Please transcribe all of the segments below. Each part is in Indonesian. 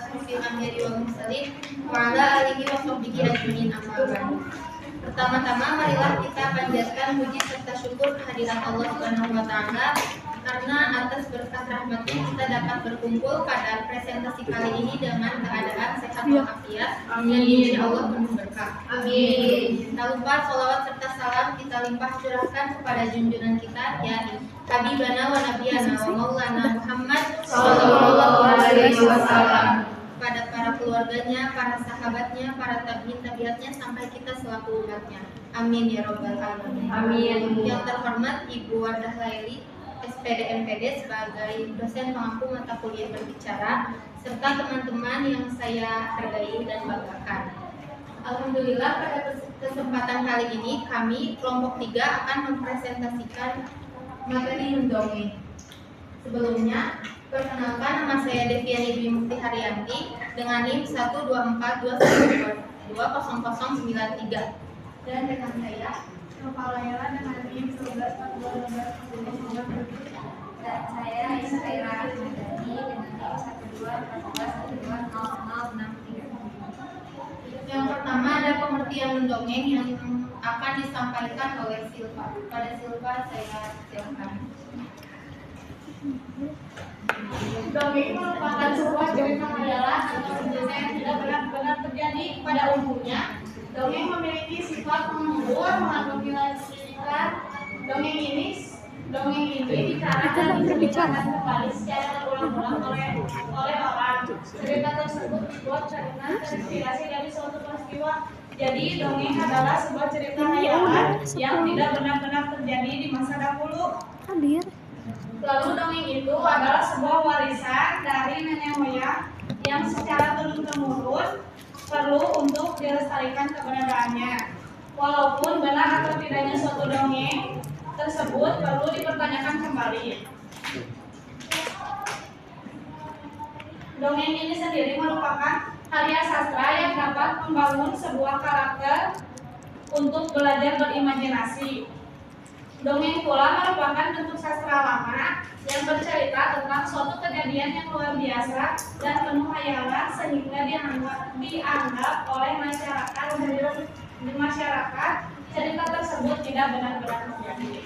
asrofil anbiya'i wal mursalin wa ala alihi wa sahbihi ajmain amma ba'du. Pertama-tama marilah kita panjatkan puji serta syukur kehadirat Allah Subhanahu wa taala karena atas berkat rahmatnya kita dapat berkumpul pada presentasi kali ini dengan keadaan sehat walafiat dan insya Allah penuh berkah. Amin. Tak lupa sholawat serta salam kita limpah curahkan kepada junjungan kita yakni Habibana wa Nabiyana wa Maulana Muhammad sallallahu alaihi wasallam, pada para keluarganya, para sahabatnya, para tabi'in tabiatnya sampai kita selaku umatnya. Amin ya robbal alamin. Amin. Yang terhormat Ibu Wardah Laili, SPD MPD sebagai dosen pengampu mata kuliah berbicara, serta teman-teman yang saya hargai dan banggakan. Alhamdulillah pada kesempatan kali ini kami kelompok 3 akan mempresentasikan materi mendongeng. Sebelumnya, perkenalkan nama saya Deviani Dwi Mukti Haryanti dengan NIM 12421020093 dan rekan saya Nova Layla dengan NIM 114212 dan saya Ismaira Ahmadani dengan NIM 12411120063. Yang pertama ada pengertian mendongeng yang akan disampaikan oleh Silva. Pada Silva saya silakan. Dongeng merupakan sebuah cerita khayal atau cerita yang tidak benar-benar terjadi pada umumnya. Dongeng memiliki sifat menghibur, mengandung nilai pendidikan. Dongeng ini dikarang dan diceritakan kembali secara berulang-ulang oleh orang. Cerita tersebut dibuat karena terinspirasi dari suatu peristiwa. Jadi dongeng adalah sebuah cerita khayalan yang tidak benar-benar terjadi di masa dahulu. Lalu dongeng itu adalah sebuah warisan dari nenek moyang yang secara turun-temurun perlu untuk dilestarikan keberadaannya. Walaupun benar atau tidaknya suatu dongeng tersebut perlu dipertanyakan kembali. Dongeng ini sendiri merupakan karya sastra yang dapat membangun sebuah karakter untuk belajar berimajinasi. Dongeng pula merupakan bentuk sastra lama yang bercerita tentang suatu kejadian yang luar biasa dan penuh khayalan sehingga dianggap oleh masyarakat cerita tersebut tidak benar-benar terjadi.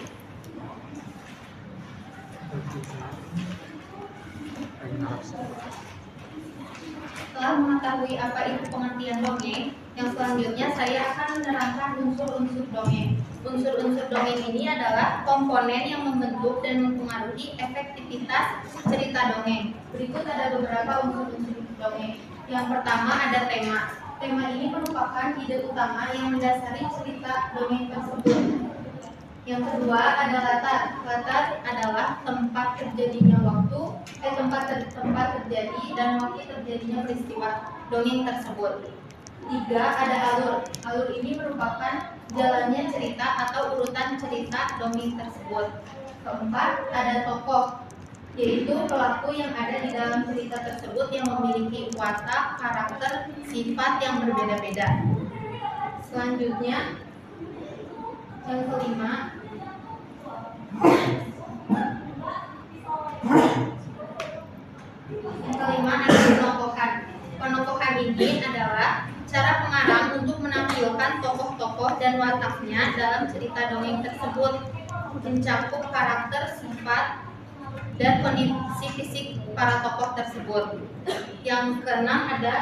Setelah mengetahui apa itu pengertian dongeng, yang selanjutnya saya akan menerangkan unsur-unsur dongeng. Unsur-unsur dongeng ini adalah komponen yang membentuk dan mempengaruhi efektivitas cerita dongeng. Berikut ada beberapa unsur-unsur dongeng. Yang pertama ada tema. Tema ini merupakan ide utama yang mendasari cerita dongeng tersebut. Yang kedua ada latar. Latar adalah tempat terjadinya tempat terjadi dan waktu terjadinya peristiwa dongeng tersebut. 3 ada alur. Alur ini merupakan jalannya cerita atau urutan cerita dongeng tersebut. 4 ada tokoh, yaitu pelaku yang ada di dalam cerita tersebut yang memiliki watak, karakter, sifat yang berbeda-beda. Selanjutnya yang kelima ada penokohan. Penokohan ini adalah cara pengarang untuk menampilkan tokoh-tokoh dan wataknya dalam cerita dongeng tersebut, mencakup karakter, sifat, dan kondisi fisik para tokoh tersebut. Yang keenam ada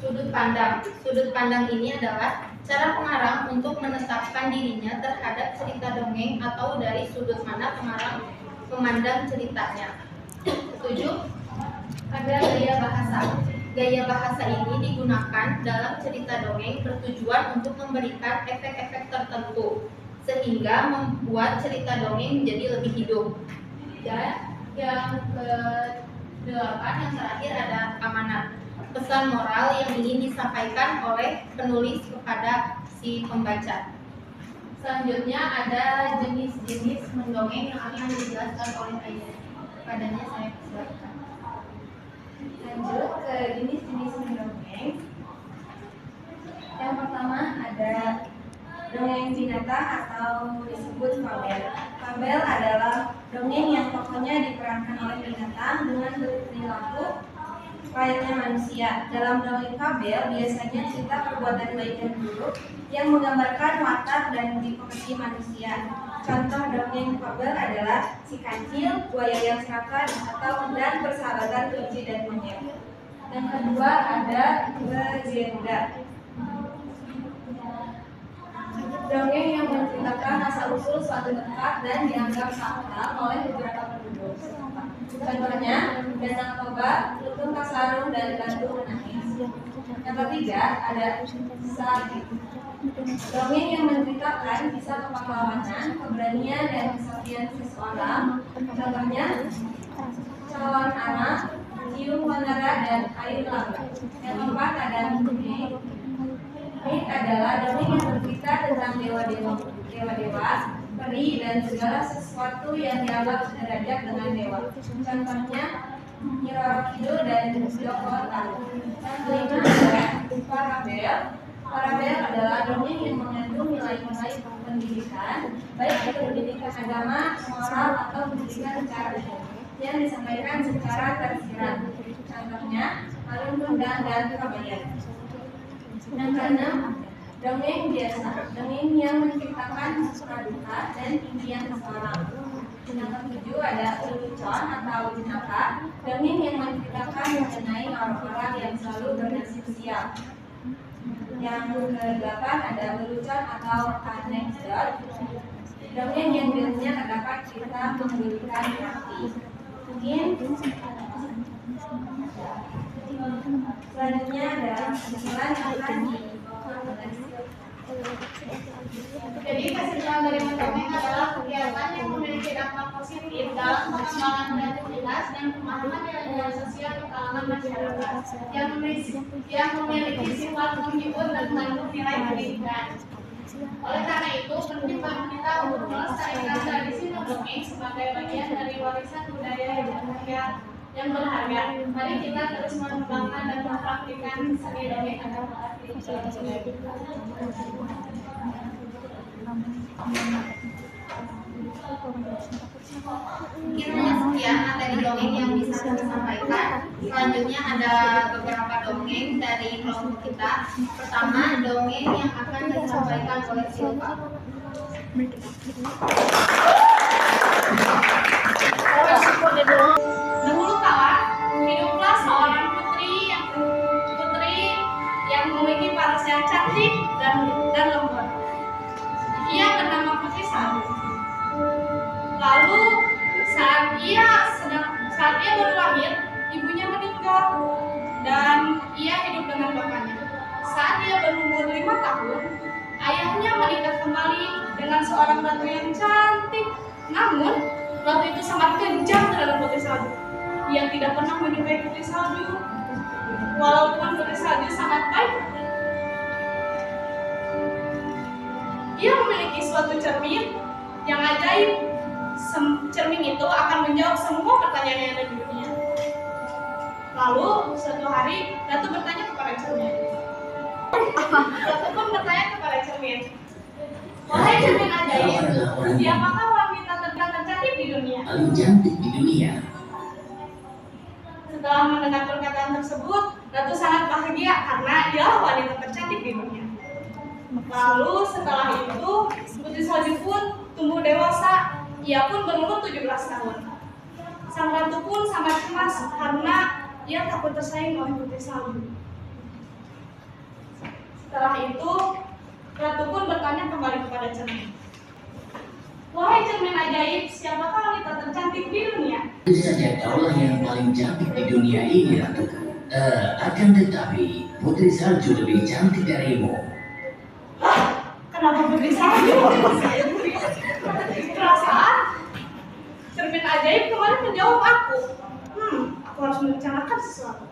sudut pandang. Sudut pandang ini adalah cara pengarang untuk menetapkan dirinya terhadap cerita dongeng atau dari sudut mana pengarang memandang ceritanya. 7 ada gaya bahasa. Gaya bahasa ini digunakan dalam cerita dongeng bertujuan untuk memberikan efek-efek tertentu sehingga membuat cerita dongeng menjadi lebih hidup. Dan yang ke-8 yang terakhir ada amanat. Pesan moral yang ingin disampaikan oleh penulis kepada si pembaca. Selanjutnya ada jenis-jenis mendongeng yang akan dijelaskan oleh Ayah. Padanya saya persilakan. Lanjut ke jenis-jenis mendongeng. Yang pertama ada dongeng binatang atau disebut fabel. Fabel adalah dongeng yang tokohnya diperankan oleh binatang dengan berperilaku layaknya manusia. Dalam dongeng fabel biasanya cerita perbuatan baik dan buruk yang menggambarkan watak dan dipekerti manusia. Contoh dongeng fabel adalah Si Kancil, Buaya yang Serakah, dan Persahabatan Kelinci dan Monyet. Yang kedua ada legenda. Dongeng yang menceritakan asal-usul suatu tempat dan dianggap sakral oleh beberapa penduduk. Contohnya, Danang Toba, Lutung Kasarung, dan Bandung Menangis. Yang ketiga ada Sabit. Dongeng yang menceritakan kisah kepahlawanan, keberanian, dan kesaktian seseorang. Contohnya, Calon Anak, Cium Wanara, dan Air Laut. Yang keempat ada Myth adalah dongeng yang bercerita tentang dewa-dewa, peri, dan segala sesuatu yang dianggap sederajat dengan dewa. Contohnya Nyi Roro Kidul dan Joko Tarub. Yang kelima adalah Parabel. Parabel adalah dongeng yang mengandung nilai-nilai pendidikan, baik itu pendidikan agama, moral, atau pendidikan secara umum yang disampaikan secara tersirat. Contohnya Alun Kundang dan Kabayan. Yang keenam, dongeng biasa, dongeng yang menceritakan suka duka dan impian seseorang. Yang ketujuh ada lelucon atau jenaka, dongeng yang menceritakan mengenai orang-orang yang selalu bernasib sial. Yang kedelapan ada lelucon atau anekdot, dongeng yang biasanya terdapat cerita menggelikan hati. Mungkin selanjutnya ada kesimpulan yang akan Jadi kesimpulan dari mendongeng adalah kegiatan yang memiliki dampak positif dalam pengembangan kreativitas dan pemahaman nilai-nilai sosial di kalangan masyarakat yang memiliki sifat menghibur dan mengandung nilai pendidikan. Oleh karena itu, penting bagi kita untuk melestarikan tradisi mendongeng sebagai bagian dari warisan budaya Indonesia yang berharga. Mari kita terus mengembangkan dan mempraktikkan seni dongeng agar Mungkin hanya sekian materi dongeng yang bisa kami sampaikan. Selanjutnya ada beberapa dongeng dari kelompok kita. Pertama, dongeng yang akan disampaikan oleh Silva. Dahulu kala, hiduplah seorang putri yang memiliki paras yang cantik dan lembut. Ia bernama Putri Salju. Lalu saat ia baru lahir, ibunya meninggal dan ia hidup dengan bapaknya. Saat ia berumur 5 tahun, ayahnya menikah kembali dengan seorang ratu yang cantik. Namun, ratu itu sangat kejam terhadap Putri Salju. Ia tidak pernah menyukai Putri Salju, walaupun Putri Salju sangat baik. Ia memiliki suatu cermin yang ajaib. Cermin itu akan menjawab semua pertanyaan yang ada di dunia. Lalu suatu hari Ratu bertanya kepada cermin. Ratu pun bertanya kepada cermin, "Wahai cermin ajaib, siapakah wanita tercantik di dunia?" Cantik di dunia. Setelah mendengar perkataan tersebut, Ratu sangat bahagia karena ialah wanita tercantik di dunia. Lalu setelah itu, Putri Salju pun tumbuh dewasa. Ia pun berumur 17 tahun. Sang ratu pun sangat cemas karena ia takut tersaing oleh Putri Salju. Setelah itu, ratu pun bertanya kembali kepada cermin. "Wahai cermin ajaib, siapakah wanita tercantik di dunia?" Tentu saja kaulah yang paling cantik di dunia ini, Ratu. Akan tetapi Putri Salju lebih cantik darimu. Kenapa Putri Salju? Perasaan cermin ajaib kemarin menjawab aku. Aku harus merencanakan sesuatu.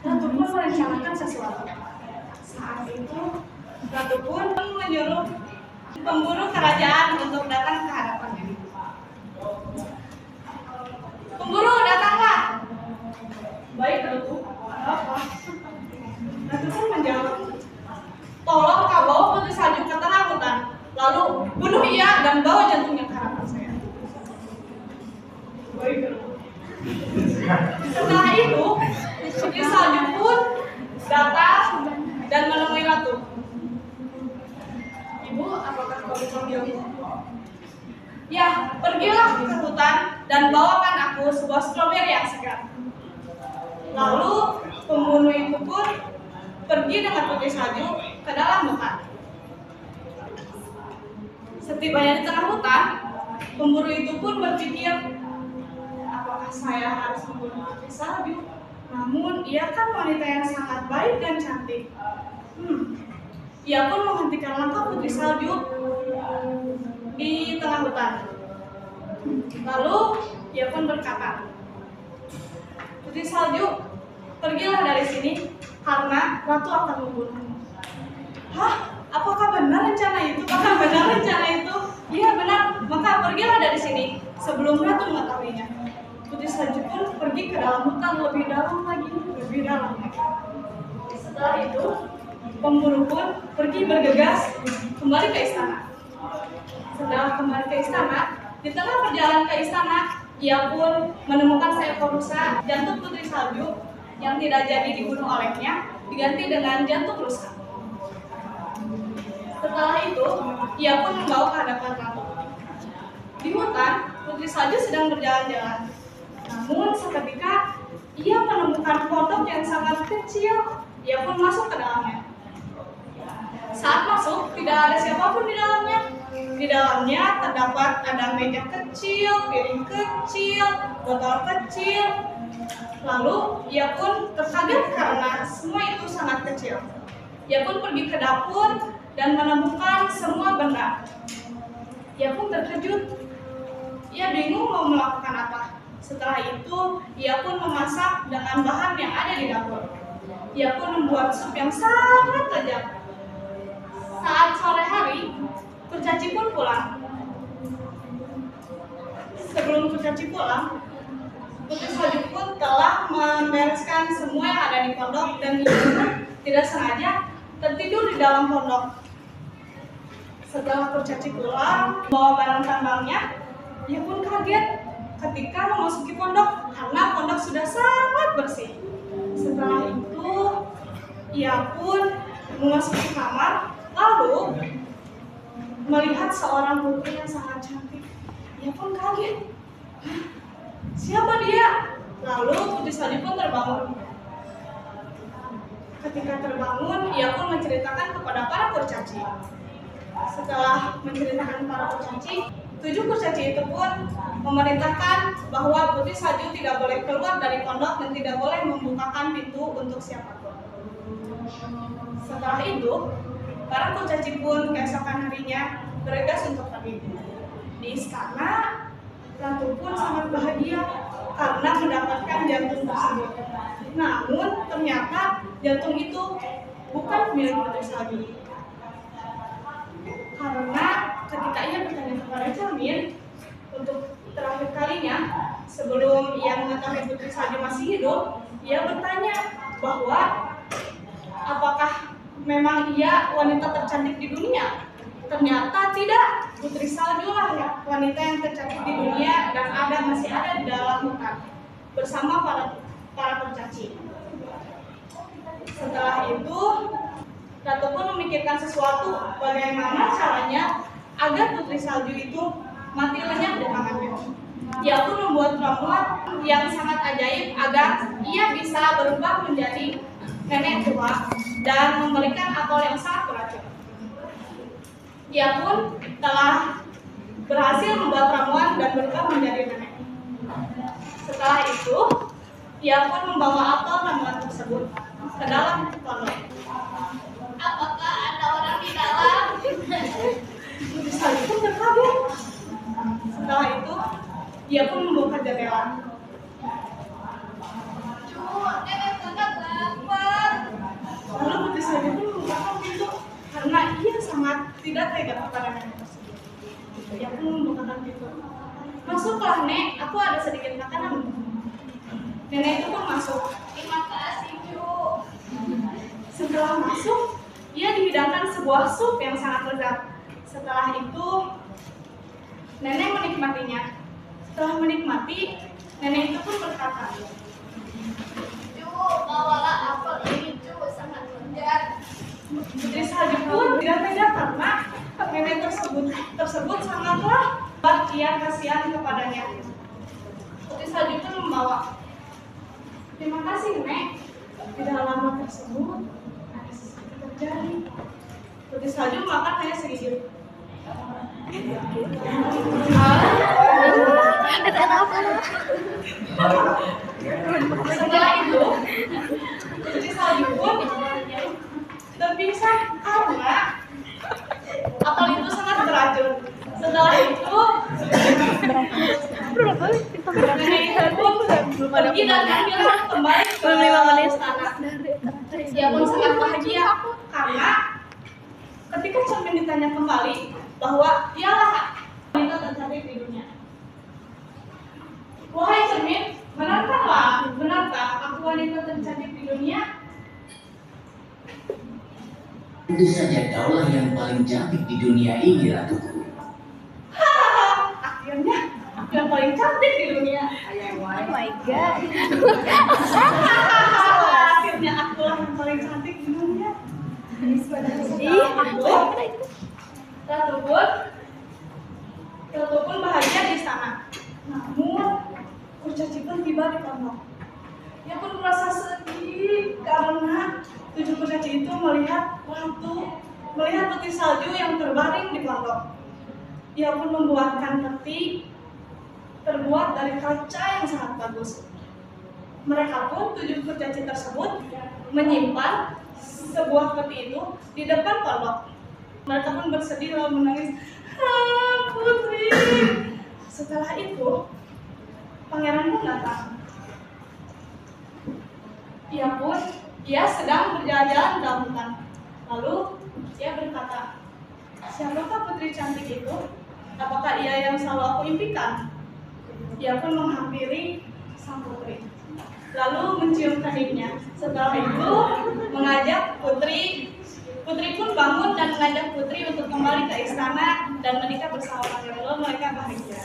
Ratu pun merencanakan sesuatu. Saat itu, Ratu pun menyuruh pemburu kerajaan untuk datang ke hadapannya. "Pemburu, datanglah." "Baik, Ratu. Ada apa?" Ratu pun menjawab, "Tolong kau bawa Putri Salju ke tengah hutan, lalu bunuh ia dan bawa jantungnya ke hadapan saya." "Baik, Ratu." Setelah itu, Pergilah ke hutan dan bawakan aku sebuah stroberi yang segar. Lalu pembunuh itu pun pergi dengan putri salju ke dalam hutan. Setibanya di tengah hutan, pemburu itu pun berpikir, apakah saya harus membunuh putri salju? Namun ia kan wanita yang sangat baik dan cantik. Ia pun menghentikan langkah putri salju di tengah hutan. Lalu ia pun berkata, putri salju, pergilah dari sini karena ratu akan membunuhmu. Hah? Apakah benar rencana itu? Iya benar, maka pergilah dari sini sebelum ratu mengetahuinya. Putri salju pun pergi ke dalam hutan lebih dalam lagi. Setelah itu, pemburu pun pergi bergegas kembali ke istana. Setelah kembali ke istana, di tengah perjalanan ke istana, ia pun menemukan seekor rusa jantung putri salju yang tidak jadi dibunuh olehnya, diganti dengan jantung rusa. Setelah itu, ia pun membawa ke hadapan ratu. Di hutan, putri salju sedang berjalan-jalan. Namun seketika, ia menemukan pondok yang sangat kecil. Ia pun masuk ke dalamnya. Saat masuk, tidak ada siapapun di dalamnya. Di dalamnya terdapat ada meja kecil, piring kecil, botol kecil. Lalu, ia pun terkaget karena semua itu sangat kecil. Ia pun pergi ke dapur dan menemukan semua benda. Ia pun terkejut. Ia bingung mau melakukan apa. Setelah itu, ia pun memasak dengan bahan yang ada di dapur. Ia pun membuat sup yang sangat lezat. Saat sore hari, kurcaci pun pulang. Sebelum kurcaci pulang, putri salju pun telah membereskan semua yang ada di pondok dan ia pun tidak sengaja tertidur di dalam pondok. Setelah kurcaci pulang, bawa barang tambangnya, ia pun kaget ketika memasuki pondok karena pondok sudah sangat bersih. Setelah itu, ia pun memasuki kamar, lalu melihat seorang putri yang sangat cantik. Ia pun kaget. Siapa dia? Lalu putri salju pun terbangun. Ketika terbangun, ia pun menceritakan kepada para kurcaci. Setelah menceritakan para kurcaci, 7 kurcaci itu pun memerintahkan bahwa putri salju tidak boleh keluar dari pondok dan tidak boleh membukakan pintu untuk siapapun. Setelah itu, para kurcaci pun keesokan harinya bergegas untuk pergi. Di istana, ratu pun sangat bahagia karena mendapatkan jantung tersebut. Namun ternyata jantung itu bukan milik putri salju. Karena ketika ia bertanya kepada cermin untuk terakhir kalinya sebelum ia mengetahui putri salju masih hidup, ia bertanya bahwa apakah memang ia wanita tercantik di dunia. Ternyata tidak, putri salju lah wanita yang tercantik di dunia dan masih ada di dalam hutan bersama para kurcaci. Setelah itu, ratu pun memikirkan sesuatu, bagaimana caranya agar putri salju itu mati lenyap di tangannya. Ia pun membuat ramuan yang sangat ajaib agar ia bisa berubah menjadi nenek tua dan memberikan apel yang sangat beracun. Ia pun telah berhasil membuat ramuan dan berubah menjadi nenek. Setelah itu, ia pun membawa apel ramuan tersebut ke dalam pondok. Apakah ada orang di dalam? Putri salju pun terkaget. Setelah itu, ia pun membuka jendela. Nenek sangat lapar. Lalu putri salju pun membuka pintu karena ia sangat tidak tega kepada nenek tersebut. Ia pun membukakan pintu. Masuklah, Nek, aku ada sedikit makanan. Nenek itu pun masuk. Terima kasih, Cu. Setelah masuk, ia dihidangkan sebuah sup yang sangat lezat. Setelah itu, nenek menikmatinya. Setelah menikmati, nenek itu pun berkata, Cu, bawalah apel ini, Cu, sangat lezat. putri salju pun tidak tega karena nenek tersebut sangatlah hebat. ia kasihan kepadanya. Putri Salju pun membawa. Terima kasih, Nek. Tidak lama tersebut ada sesuatu terjadi. Putri Salju makan hanya segigit. Setelah itu, Putri Salju pun terpisah karena apel itu sangat beracun. Setelah itu, nenek itu pun pergi dan mengambil kembali ke istana. Dia pun sangat bahagia karena ketika Cermin ditanya kembali bahwa dialah wanita tercantik di dunia. Wahai Cermin, benarkah aku wanita tercantik di dunia? Tentu saja kaulah yang paling cantik di dunia ini, Ratuku. Akhirnya yang paling cantik di dunia. Oh my god. Akhirnya akulah yang paling cantik di dunia. Ratu pun bahagia di sana. Namun kurcaci pun tiba di pondok. Dia pun merasa sedih karena 7 kurcaci itu melihat Putri Salju yang terbaring di pondok. Dia pun membuatkan peti terbuat dari kaca yang sangat bagus. Mereka pun 7 kurcaci tersebut menyimpan sebuah peti itu di depan pondok. Mereka pun bersedih lalu menangis. Putri. Setelah itu, pangeran pun datang. Ia sedang berjalan-jalan di dalam hutan. Lalu ia berkata, siapakah putri cantik itu? Apakah ia yang selalu aku impikan? Ia pun menghampiri sang putri, lalu mencium keningnya. Setelah itu mengajak Putri pun bangun dan mengajak Putri untuk kembali ke istana dan menikah bersama pangeran. Lalu mereka bahagia.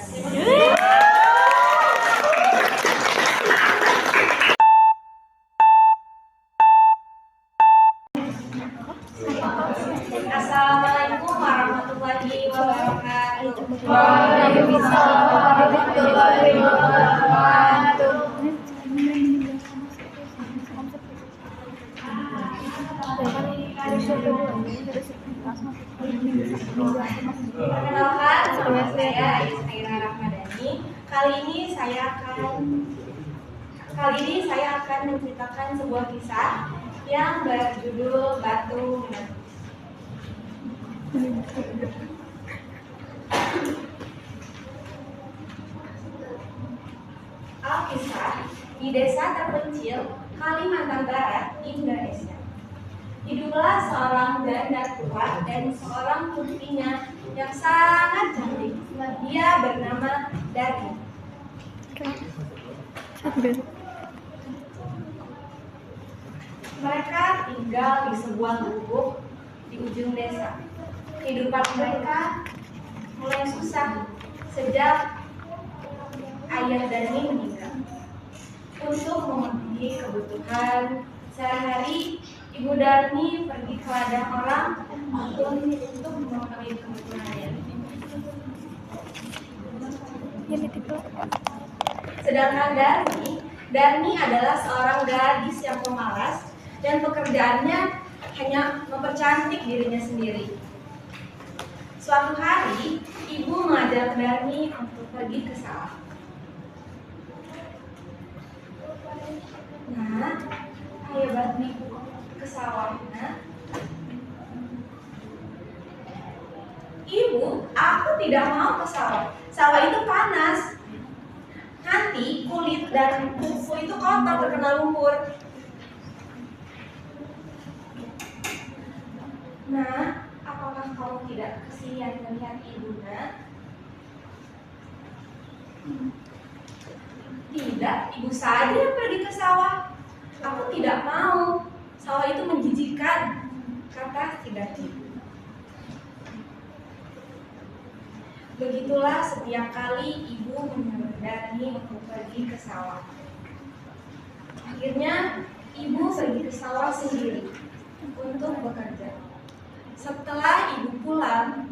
Assalamualaikum warahmatullahi wabarakatuh. Waalaikumsalam warahmatullahi wabarakatuh. Perkenalkan, nama saya Ismaila Rahmadani. Kali ini saya akan menceritakan sebuah kisah yang berjudul Batu Menentu. Alkisah di desa terpencil Kalimantan Barat, Indonesia. Hiduplah seorang janda tua dan seorang putrinya yang sangat cantik. Dia bernama Darmi. Mereka tinggal di sebuah gubuk di ujung desa. Kehidupan mereka mulai susah sejak ayah Darmi meninggal. Untuk memenuhi kebutuhan sehari-hari, Ibu Darmi pergi ke ladang orang untuk memenuhi kebutuhannya. Sedangkan Darmi adalah seorang gadis yang pemalas dan pekerjaannya hanya mempercantik dirinya sendiri. Suatu hari, ibu mengajak Darmi untuk pergi ke sawah. Nah, ayo Darmi ke sawah. Nah, Ibu, aku tidak mau ke sawah. Sawah itu panas. Nanti kulit dan kuku itu kotor terkena lumpur. Nah, apakah kamu tidak kasihan melihat ibu, Nak? Tidak, ibu saja yang pergi ke sawah. Aku tidak mau. Sawah itu menjijikkan, kata si Darmi. Begitulah setiap kali ibu menyuruh Darmi untuk pergi ke sawah. Akhirnya ibu pergi ke sawah sendiri untuk bekerja. Setelah ibu pulang,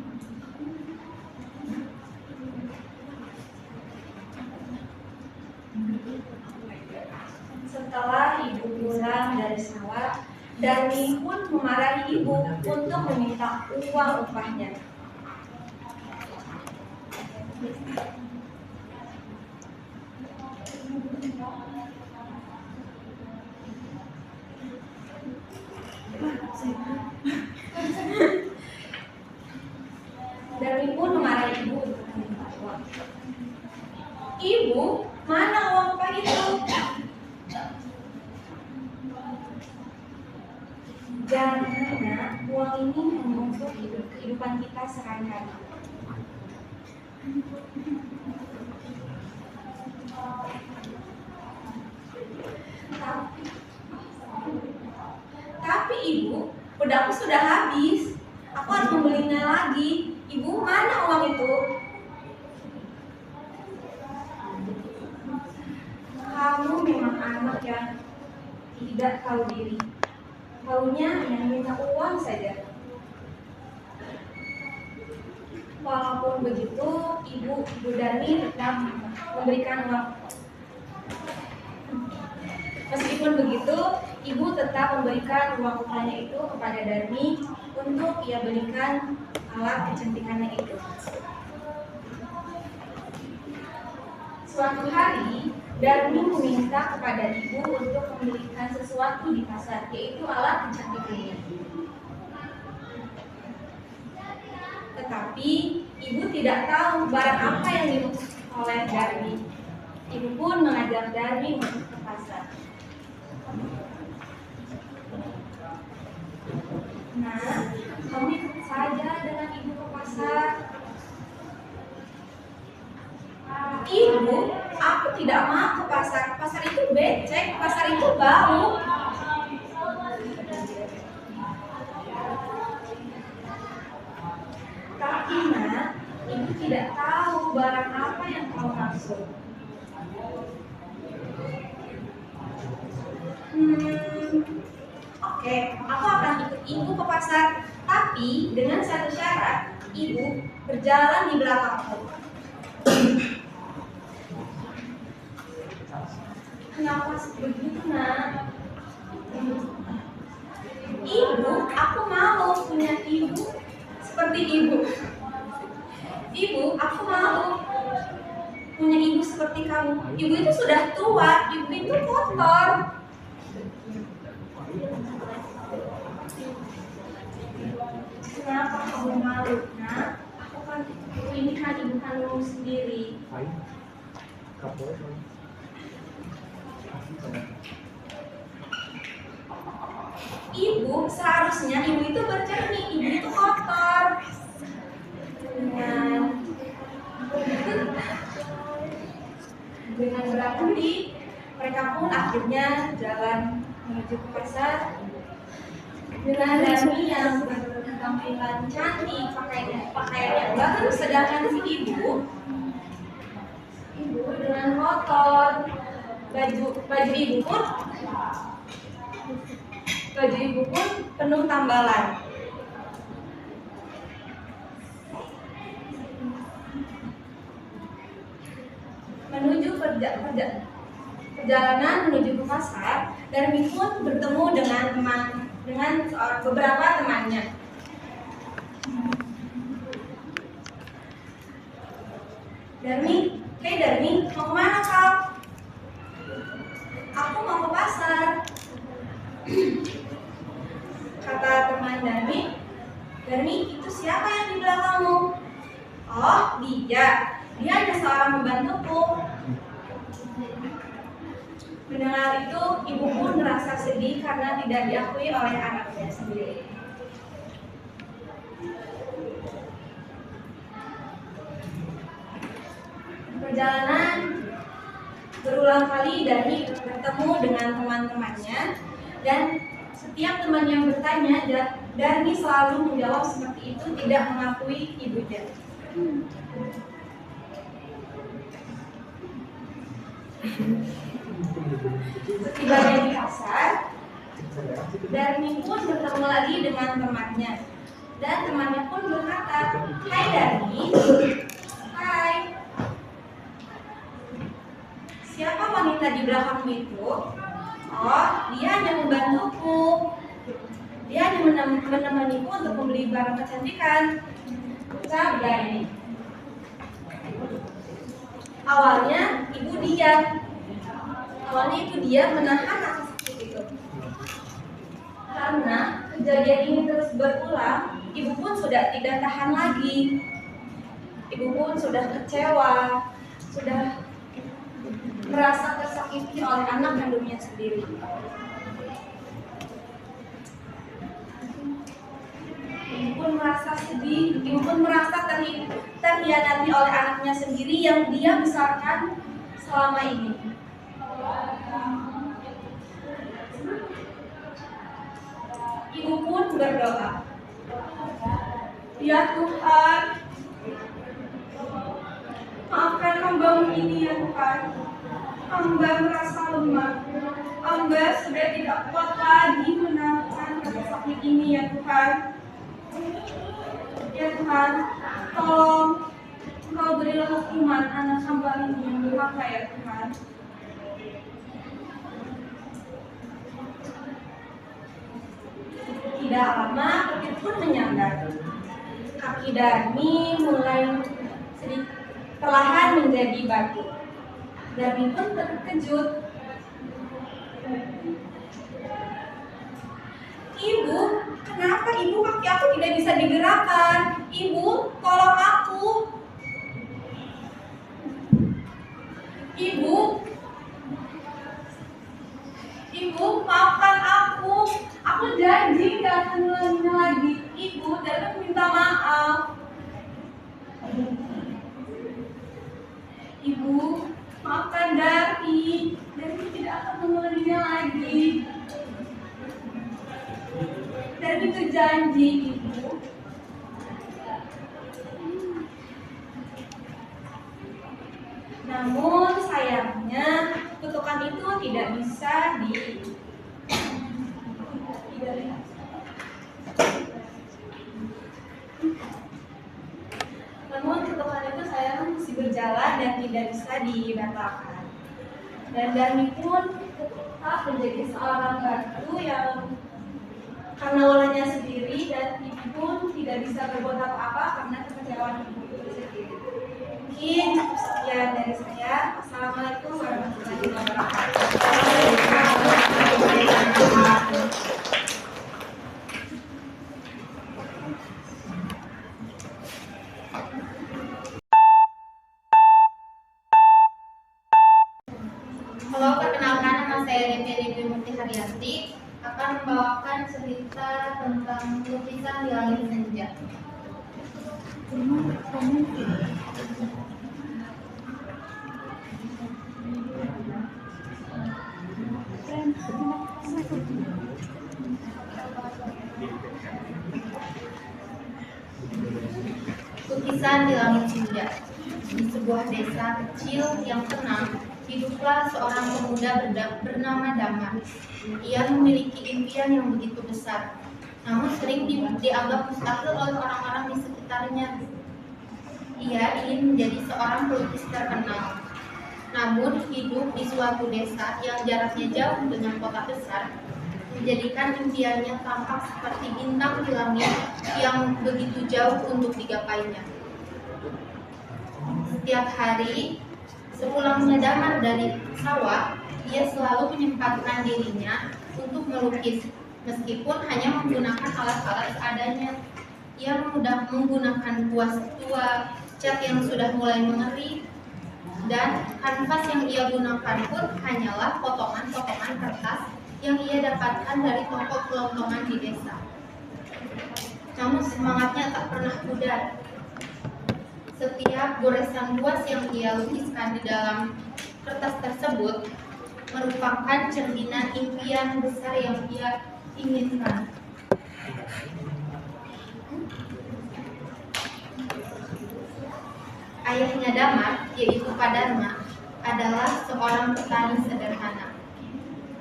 pulang dari sawah, Darmi pun memarahi ibu untuk meminta uang upahnya. Darmi pun memarahi ibu untuk meminta uang. Ibu, mana uang upah itu? Jangan, uang ini hanya untuk kehidupan kita sehari-hari. Tapi ibu, pedangku sudah habis. Aku harus membelinya lagi. Ibu, mana uang itu? Kamu memang anak yang tidak tahu diri. Taunya yang minta uang saja. Walaupun begitu, Ibu Darmi tetap memberikan uang. Meskipun begitu, Ibu tetap memberikan uang upahnya itu kepada Darmi untuk ia belikan alat kecantikannya itu. Suatu hari, Darmi meminta kepada ibu untuk membelikan sesuatu di pasar, yaitu alat kecantikannya. Tetapi ibu tidak tahu barang apa yang dimaksud oleh Darmi. Ibu pun mengajak Darmi untuk ke pasar. Nah, kamu ikut saja dengan ibu ke pasar. Ibu, aku tidak mau ke pasar. Pasar itu becek, pasar itu bau. Tapi nak, ibu tidak tahu barang apa yang kau maksud. Oke, aku akan ikut ibu ke pasar. Tapi dengan satu syarat, ibu berjalan di belakangku. Kenapa begitu, nak? Ibu, aku mau punya ibu seperti ibu. Ibu, aku mau punya ibu seperti kamu. Ibu itu sudah tua, ibu itu kotor. Kenapa kamu malu, nak? Aku kan ini kan ibu kandungmu sendiri. Ibu, seharusnya ibu itu bercermin, ibu itu kotor. Dengan berat hati, mereka pun akhirnya jalan menuju ke pasar. Dengan Darmi yang bertampilan cantik, pakaiannya bagus, sedangkan si ibu dengan kotor. Baju ibu pun penuh tambalan. Perjalanan menuju ke pasar, Darmi pun bertemu dengan beberapa temannya. Hei Darmi, mau kemana kau? Aku mau ke pasar. Kata teman Darmi, itu siapa yang di belakangmu? Oh, dia hanya seorang pembantuku. Mendengar itu, ibu pun merasa sedih karena tidak diakui oleh anaknya sendiri. Perjalanan berulang kali Darmi bertemu dengan teman-temannya, dan setiap teman yang bertanya, Darmi selalu menjawab seperti itu, tidak mengakui ibunya. Setibanya di pasar, Darmi pun bertemu lagi dengan temannya, dan temannya pun berkata, "Hai Darmi, hai. Siapa wanita di belakangmu itu?" Oh, dia hanya membantuku. Dia hanya menemaniku untuk membeli barang kecantikan. Ucap ini. Awalnya ibu diam menahan rasa sakit itu. Karena kejadian ini terus berulang, ibu pun sudah tidak tahan lagi. Ibu pun sudah kecewa, sudah merasa tersakiti oleh anak kandungnya sendiri. Ibu pun merasa sedih, ibu pun merasa terhianati oleh anaknya sendiri yang dia besarkan selama ini. Ibu pun berdoa, "Ya Tuhan, maafkan hamba-Mu ini ya Tuhan. Hamba merasa lemah. Hamba sudah tidak kuat lagi menahan rasa sakit ini ya Tuhan. Ya Tuhan, tolong Engkau berilah hukuman anak hamba ini yang durhaka ya Tuhan." Tidak lama, Pepit pun menyadar. Kaki Darmi mulai perlahan menjadi batu. Darmi pun terkejut. "Ibu, kenapa ibu kaki aku tidak bisa digerakkan? Ibu, tolong aku. Ibu, maafkan aku. Aku janji gak akan mengulanginya lagi. Ibu, Darmi minta maaf. Ibu, maafkan Darmi. Darmi tidak akan mengulanginya lagi. Darmi berjanji, Ibu." Namun sayangnya kutukan itu tidak bisa Namun kutukan itu sayang masih berjalan dan tidak bisa dibatalkan. Dan Darmi pun tetap menjadi seorang batu yang karena ulahnya sendiri, dan ibu pun tidak bisa berbuat apa-apa karena kekecewaan ibu itu sendiri. Mungkin cukup sekian dari saya. Assalamualaikum warahmatullahi wabarakatuh. Halo, perkenalkan nama saya Devi Murti Haryanti, akan membawakan cerita tentang lukisan di langit senja. Lukisan di langit senja. Di sebuah desa kecil yang tenang, hiduplah seorang pemuda bernama Damar. Ia memiliki impian yang begitu besar, namun sering dianggap mustahil oleh orang-orang di sekitarnya. Ia ingin menjadi seorang pelukis terkenal. Namun hidup di suatu desa yang jaraknya jauh dengan kota besar menjadikan impiannya tampak seperti bintang di langit yang begitu jauh untuk digapainya. Setiap hari, sepulangnya Damar dari sawah, ia selalu menyempatkan dirinya untuk melukis, meskipun hanya menggunakan alat-alat seadanya. Ia menggunakan kuas tua, cat yang sudah mulai mengering, dan kanvas yang ia gunakan pun hanyalah potongan-potongan kertas yang ia dapatkan dari toko kelontongan di desa. Namun semangatnya tak pernah pudar. Setiap goresan kuas yang ia lukiskan di dalam kertas tersebut merupakan cerminan impian besar yang ia inginkan. Ayahnya Damar, yaitu Pak Dharma, adalah seorang petani sederhana.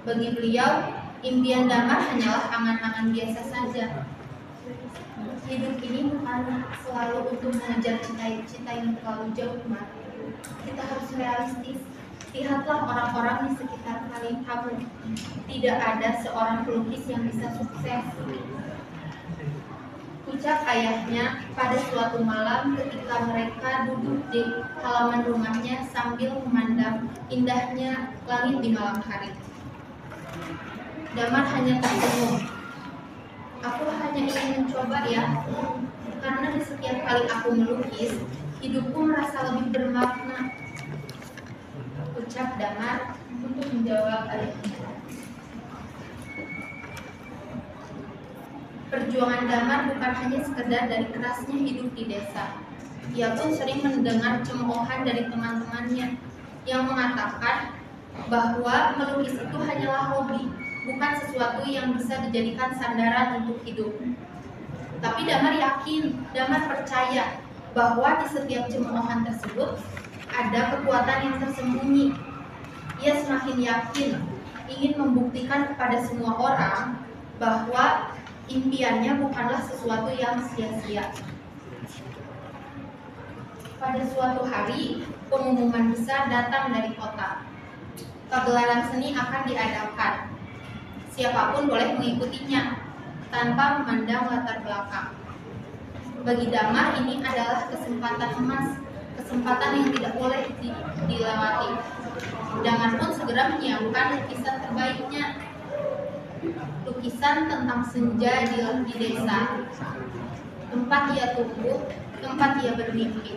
Bagi beliau, impian Damar hanyalah angan-angan biasa saja. Hidup ini bukan selalu untuk mengejar cita-cita yang terlalu jauh, Mar. Kita harus realistis. Lihatlah orang-orang di sekitar kamu. Tidak ada seorang pelukis yang bisa sukses. Ucap ayahnya pada suatu malam ketika mereka duduk di halaman rumahnya sambil memandang indahnya langit di malam hari. Damar hanya tersenyum. Aku hanya ingin mencoba ya, karena di setiap kali aku melukis, hidupku merasa lebih bermakna. Ucap Damar untuk menjawab ayahnya. Perjuangan Damar bukan hanya sekedar dari kerasnya hidup di desa. Ia pun sering mendengar cemoohan dari teman-temannya yang mengatakan bahwa melukis itu hanyalah hobi, bukan sesuatu yang bisa dijadikan sandaran untuk hidup. Tapi Damar yakin, Damar percaya bahwa di setiap cemoohan tersebut ada kekuatan yang tersembunyi. Ia semakin yakin ingin membuktikan kepada semua orang bahwa impiannya bukanlah sesuatu yang sia-sia. Pada suatu hari, pengumuman besar datang dari kota. Pagelaran seni akan diadakan. Siapapun boleh mengikutinya tanpa memandang latar belakang. Bagi Damar ini adalah kesempatan emas, kesempatan yang tidak boleh dilewati. Damar pun segera menyiapkan lukisan terbaiknya. Lukisan tentang senja di desa, tempat ia tumbuh, tempat ia bermimpi.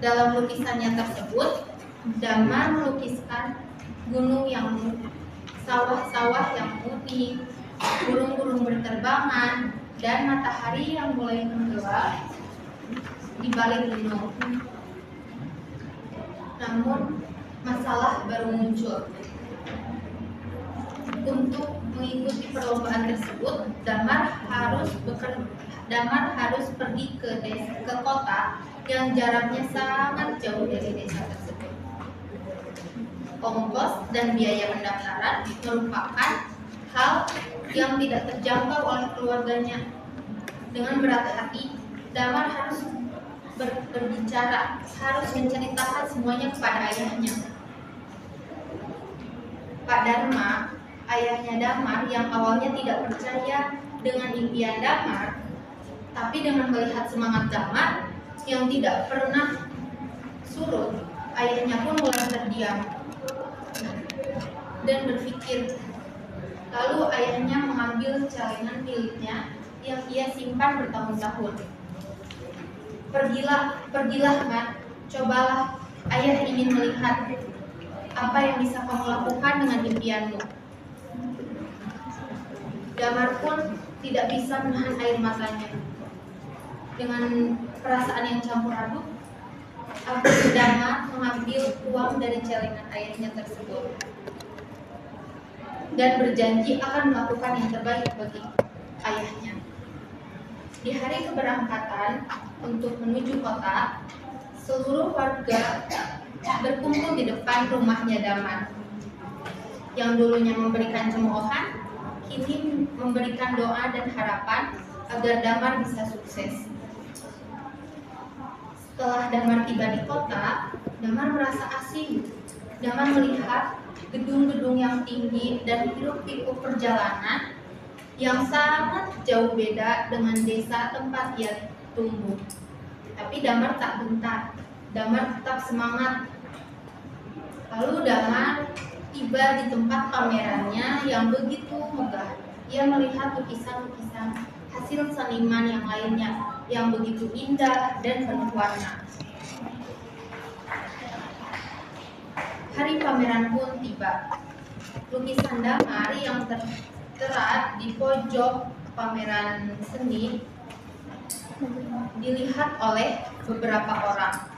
Dalam lukisannya tersebut, Damar melukiskan gunung yang sawah-sawah yang murni, burung-burung berterbangan, dan matahari yang mulai menggelap di balik gunung. Namun, masalah baru muncul. Untuk mengikuti perlombaan tersebut, Damar harus pergi ke kota yang jaraknya sangat jauh dari desa tersebut. Ongkos dan biaya pendaftaran merupakan hal yang tidak terjangkau oleh keluarganya. Dengan berat hati, Damar harus berbicara, harus menceritakan semuanya kepada ayahnya. Pak Dharma, ayahnya Damar yang awalnya tidak percaya dengan impian Damar, tapi dengan melihat semangat Damar yang tidak pernah surut, ayahnya pun mulai terdiam dan berpikir. Lalu ayahnya mengambil celengan miliknya yang ia simpan bertahun-tahun. Pergilah, Mat, cobalah, ayah ingin melihat apa yang bisa kamu lakukan dengan impianmu. Damar pun tidak bisa menahan air matanya. Dengan perasaan yang campur aduk, Damar mengambil uang dari celengan ayahnya tersebut dan berjanji akan melakukan yang terbaik bagi ayahnya. Di hari keberangkatan untuk menuju kota, seluruh warga berkumpul di depan rumahnya Damar. Yang dulunya memberikan cemoohan, kini memberikan doa dan harapan agar Damar bisa sukses. Setelah Damar tiba di kota, Damar merasa asing. Damar melihat gedung-gedung yang tinggi dan hiruk-pikuk perjalanan yang sangat jauh beda dengan desa tempat ia tumbuh. Tapi Damar tak gentar. Damar tetap semangat. Lalu Damar tiba di tempat pamerannya yang begitu megah. Ia melihat lukisan-lukisan hasil seniman yang lainnya yang begitu indah dan penuh warna. Hari pameran pun tiba. Lukisan Damar yang tertera di pojok pameran seni dilihat oleh beberapa orang.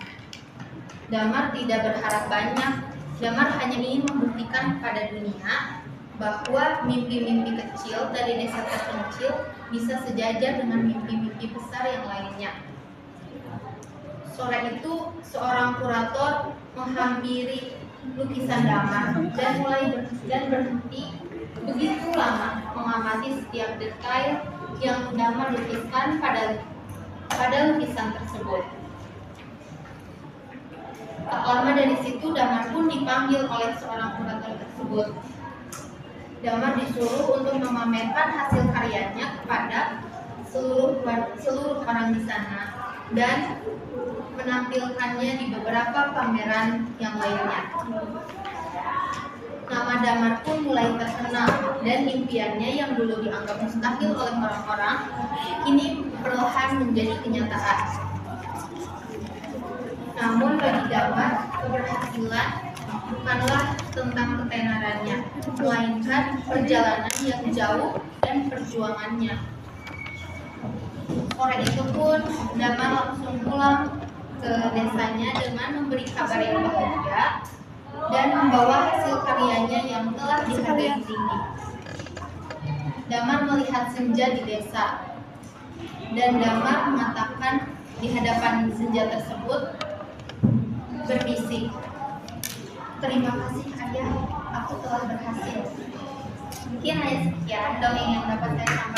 Damar tidak berharap banyak. Damar hanya ingin membuktikan pada dunia bahwa mimpi-mimpi kecil dari desa terpencil bisa sejajar dengan mimpi-mimpi besar yang lainnya. Sore itu, seorang kurator menghampiri lukisan Damar dan berhenti begitu lama mengamati setiap detail yang Damar lukiskan pada lukisan tersebut. Tak lama dari situ Damar pun dipanggil oleh seorang kurator tersebut. Damar disuruh untuk memamerkan hasil karyanya kepada seluruh orang di sana dan menampilkannya di beberapa pameran yang lainnya. Nama Damar pun mulai terkenal dan impiannya yang dulu dianggap mustahil oleh orang-orang kini perlahan menjadi kenyataan. Namun bagi Damar, keberhasilan bukanlah tentang ketenarannya, melainkan perjalanan yang jauh dan perjuangannya. Sore itu pun Damar langsung pulang ke desanya dengan memberi kabar yang bahagia dan membawa hasil karyanya yang telah dihargai tinggi. Damar melihat senja di desa dan Damar mengatakan di hadapan senja tersebut berbisik, "Terima kasih ayah, aku telah berhasil." Mungkin hanya sekian dongeng yang dapat saya sampaikan.